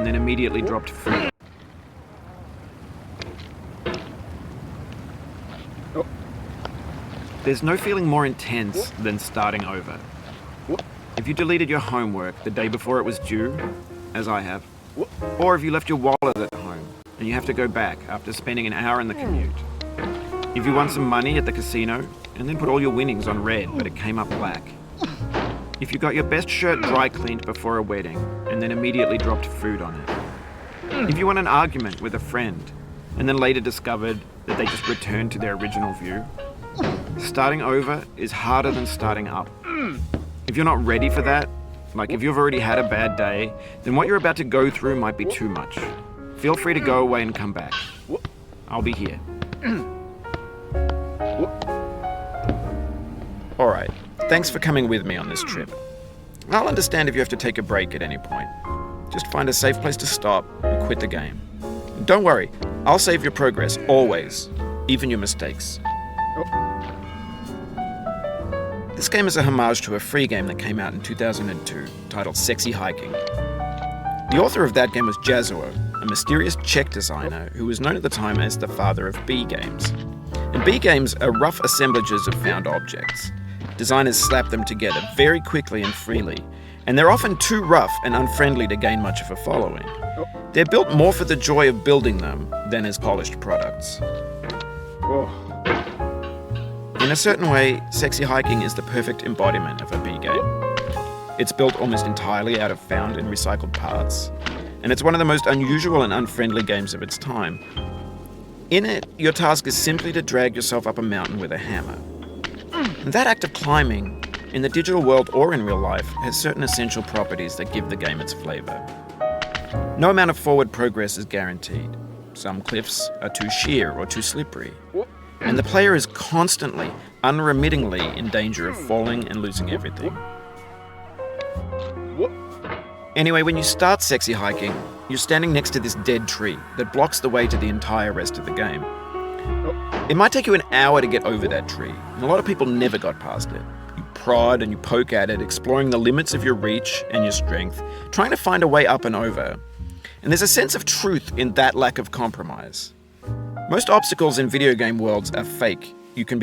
and then immediately dropped food. There's no feeling more intense than starting over. If you deleted your homework the day before it was due, as I have, or if you left your wallet at home and you have to go back after spending an hour in the commute. If you won some money at the casino and then put all your winnings on red but it came up black. If you got your best shirt dry cleaned before a wedding and then immediately dropped food on it. If you won an argument with a friend and then later discovered that they just returned to their original view. Starting over is harder than starting up. If you're not ready for that, like if you've already had a bad day, then what you're about to go through might be too much. Feel free to go away and come back. I'll be here. Alright, thanks for coming with me on this trip. I'll understand if you have to take a break at any point. Just find a safe place to stop and quit the game. And don't worry, I'll save your progress, always, even your mistakes. This game is a homage to a free game that came out in 2002, titled Sexy Hiking. The author of that game was Jazuo, a mysterious Czech designer who was known at the time as the father of B games. And B games are rough assemblages of found objects. Designers slap them together very quickly and freely, and they're often too rough and unfriendly to gain much of a following. They're built more for the joy of building them than as polished products. In a certain way, Sexy Hiking is the perfect embodiment of a B game. It's built almost entirely out of found and recycled parts, and it's one of the most unusual and unfriendly games of its time. In it, your task is simply to drag yourself up a mountain with a hammer. And that act of climbing, in the digital world or in real life, has certain essential properties that give the game its flavor. No amount of forward progress is guaranteed. Some cliffs are too sheer or too slippery. And the player is constantly, unremittingly in danger of falling and losing everything. Anyway, when you start Sexy Hiking, you're standing next to this dead tree that blocks the way to the entire rest of the game. It might take you an hour to get over that tree, and a lot of people never got past it. You prod and you poke at it, exploring the limits of your reach and your strength, trying to find a way up and over. And there's a sense of truth in that lack of compromise. Most obstacles in video game worlds are fake. You can